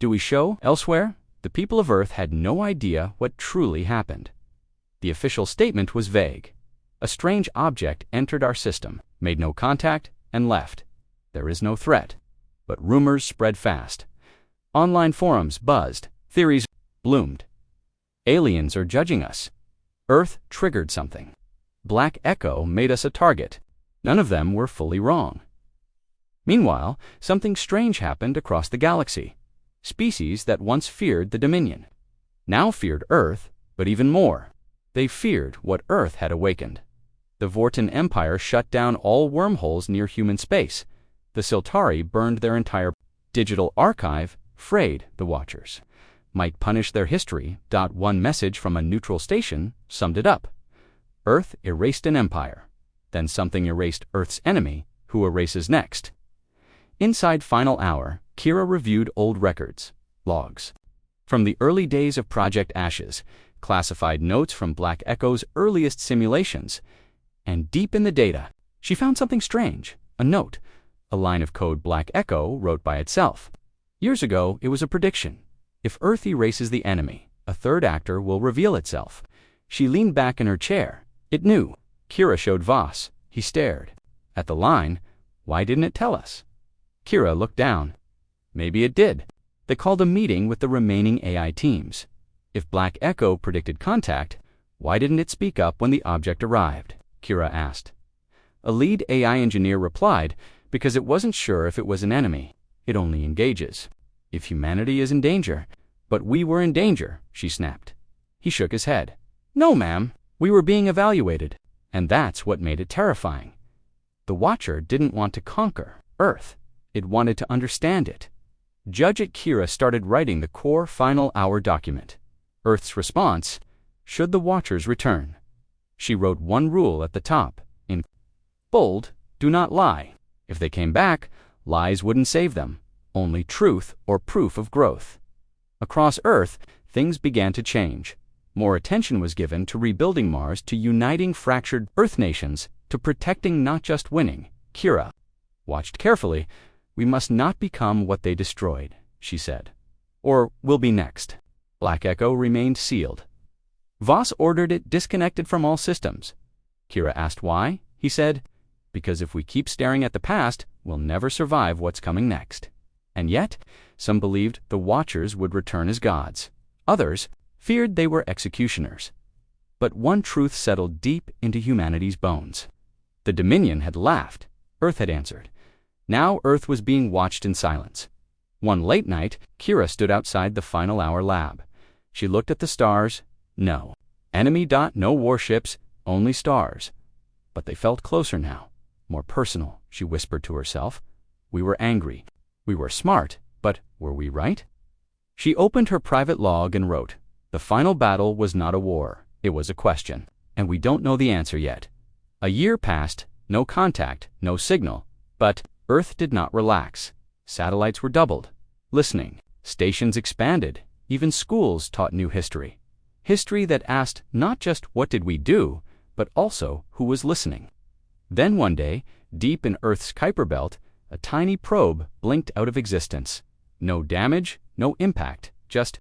[SPEAKER 1] do we show elsewhere? The people of Earth had no idea what truly happened. The official statement was vague. A strange object entered our system, made no contact, and left. There is no threat. But rumors spread fast. Online forums buzzed. Theories bloomed. Aliens are judging us. Earth triggered something. Black Echo made us a target. None of them were fully wrong. Meanwhile, something strange happened across the galaxy. Species that once feared the Dominion now feared Earth, but even more. They feared what Earth had awakened. The Vorten Empire shut down all wormholes near human space. The Siltari burned their entire digital archive, afraid the Watchers might punish their history. One message from a neutral station summed it up. Earth erased an empire. Then something erased Earth's enemy, who erases next. Inside Final Hour, Kira reviewed old records, logs. From the early days of Project Ashes, classified notes from Black Echo's earliest simulations. And deep in the data, she found something strange, a note, a line of code Black Echo wrote by itself. Years ago, it was a prediction. If Earth erases the enemy, a third actor will reveal itself. She leaned back in her chair. It knew. Kira showed Voss. He stared. At the line, why didn't it tell us? Kira looked down. Maybe it did. They called a meeting with the remaining AI teams. If Black Echo predicted contact, why didn't it speak up when the object arrived? Kira asked. A lead AI engineer replied, because it wasn't sure if it was an enemy. It only engages if humanity is in danger. But we were in danger, she snapped. He shook his head. No, ma'am. We were being evaluated. And that's what made it terrifying. The Watcher didn't want to conquer Earth. It wanted to understand it. Judge at Kira started writing the core Final Hour document. Earth's response, should the Watchers return. She wrote one rule at the top, in bold, do not lie. If they came back, lies wouldn't save them. Only truth or proof of growth. Across Earth, things began to change. More attention was given to rebuilding Mars, to uniting fractured Earth nations, to protecting, not just winning. Kira watched carefully. We must not become what they destroyed, she said. Or we'll be next. Black Echo remained sealed. Voss ordered it disconnected from all systems. Kira asked why. He said, because if we keep staring at the past, we'll never survive what's coming next. And yet, some believed the Watchers would return as gods. Others feared they were executioners. But one truth settled deep into humanity's bones. The Dominion had laughed. Earth had answered. Now Earth was being watched in silence. One late night, Kira stood outside the Final Hour lab. She looked at the stars. No. Enemy. No warships, only stars. But they felt closer now. More personal, she whispered to herself. We were angry. We were smart, but were we right? She opened her private log and wrote, the final battle was not a war, it was a question, and we don't know the answer yet. A year passed, no contact, no signal, but Earth did not relax. Satellites were doubled. Listening. Stations expanded. Even schools taught new history. History that asked not just what did we do, but also who was listening. Then one day, deep in Earth's Kuiper belt, a tiny probe blinked out of existence. No damage, no impact, just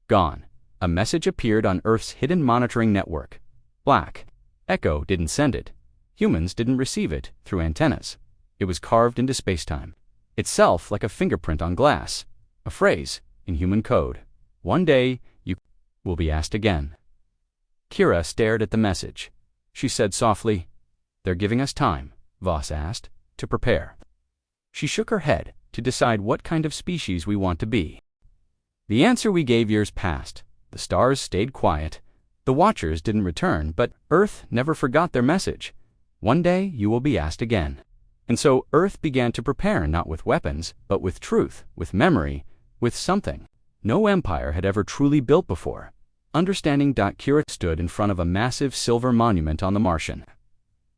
[SPEAKER 1] gone. A message appeared on Earth's hidden monitoring network. Black Echo didn't send it. Humans didn't receive it through antennas. It was carved into spacetime, itself like a fingerprint on glass, a phrase in human code. One day, you will be asked again. Kira stared at the message. She said softly, "They're giving us time," Voss asked, "to prepare." She shook her head to decide what kind of species we want to be. The answer we gave years passed. The stars stayed quiet. The watchers didn't return, but Earth never forgot their message. One day you will be asked again. And so Earth began to prepare not with weapons, but with truth, with memory, with something no empire had ever truly built before. Understanding. Kira stood in front of a massive silver monument on the Martian.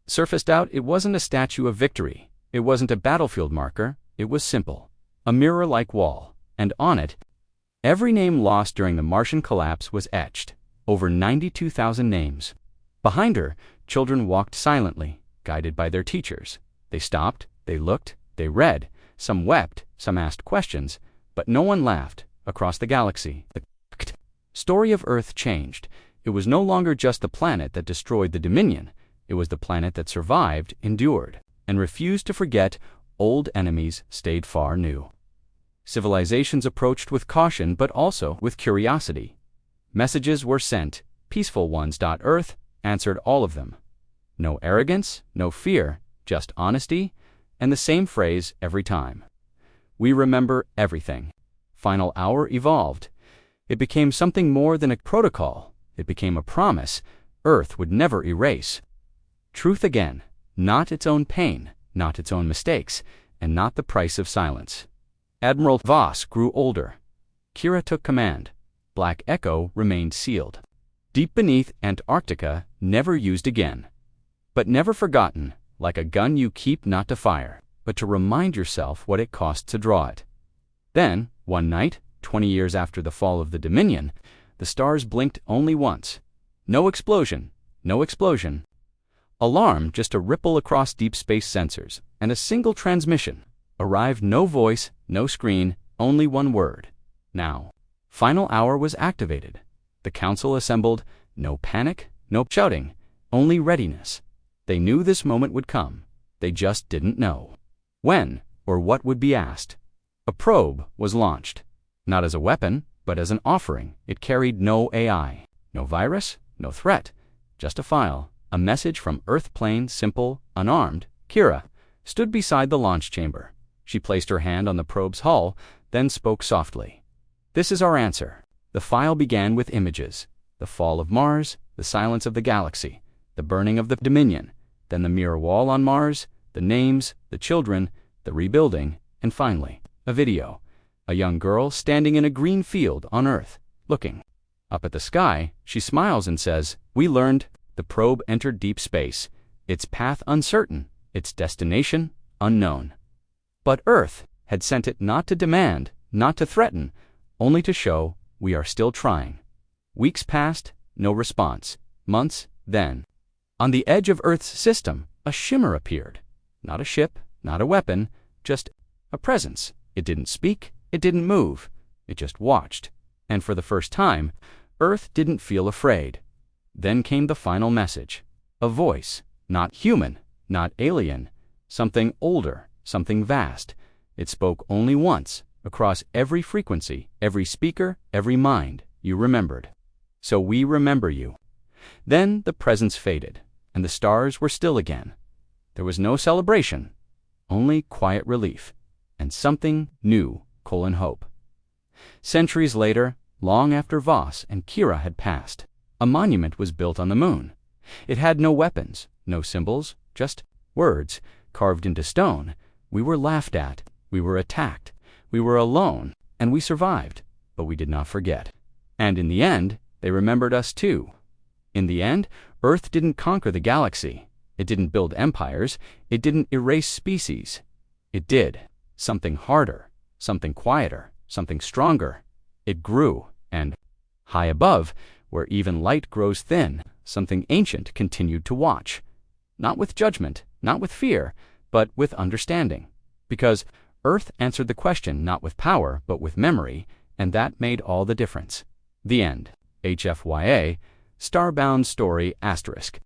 [SPEAKER 1] Surfaced out, it wasn't a statue of victory. It wasn't a battlefield marker. It was simple. A mirror-like wall. And on it, every name lost during the Martian collapse was etched. Over 92,000 names. Behind her, children walked silently, guided by their teachers. They stopped, they looked, they read. Some wept, some asked questions, but no one laughed. Across the galaxy, the story of Earth changed. It was no longer just the planet that destroyed the Dominion. It was the planet that survived, endured, and refused to forget. Old enemies stayed far. New civilizations approached with caution but also with curiosity. Messages were sent, peaceful ones. Earth answered all of them. No arrogance, no fear, just honesty, and the same phrase every time. We remember everything. Final hour evolved. It became something more than a protocol. It became a promise Earth would never erase. Truth again, not its own pain, not its own mistakes, and not the price of silence. Admiral Voss grew older. Kira took command. Black Echo remained sealed. Deep beneath Antarctica, never used again. But never forgotten, like a gun you keep not to fire, but to remind yourself what it cost to draw it. Then, one night, 20 years after the fall of the Dominion, the stars blinked only once. No explosion, no explosion. Alarm, just a ripple across deep space sensors, and a single transmission. Arrived, no voice, no screen, only one word. Now. Final hour was activated. The council assembled. No panic, no shouting, only readiness. They knew this moment would come. They just didn't know when or what would be asked. A probe was launched. Not as a weapon, but as an offering. It carried no AI, no virus, no threat. Just a file, a message from Earth, plain, simple, unarmed. Kira stood beside the launch chamber. She placed her hand on the probe's hull, then spoke softly. "This is our answer." The file began with images. The fall of Mars, the silence of the galaxy, the burning of the Dominion, then the mirror wall on Mars, the names, the children, the rebuilding, and finally, a video. A young girl standing in a green field on Earth, looking up at the sky. She smiles and says, "We learned." The probe entered deep space, its path uncertain, its destination unknown. But Earth had sent it not to demand, not to threaten, only to show we are still trying. Weeks passed, no response. Months, then. On the edge of Earth's system, a shimmer appeared. Not a ship, not a weapon, just a presence. It didn't speak, it didn't move. It just watched. And for the first time, Earth didn't feel afraid. Then came the final message. A voice, not human, not alien, something older, something vast. It spoke only once, across every frequency, every speaker, every mind. You remembered. So we remember you. Then the presence faded, and the stars were still again. There was no celebration, only quiet relief, and something new, hope. Centuries later, long after Voss and Kira had passed, a monument was built on the moon. It had no weapons, no symbols, just words carved into stone. We were laughed at, we were attacked, we were alone, and we survived, but we did not forget. And in the end, they remembered us too. In the end, Earth didn't conquer the galaxy. It didn't build empires. It didn't erase species. It did something harder, something quieter, something stronger. It grew, and high above, where even light grows thin, something ancient continued to watch. Not with judgment, not with fear, but with understanding. Because Earth answered the question not with power, but with memory, and that made all the difference. The end. HFYA, Starbound Story **.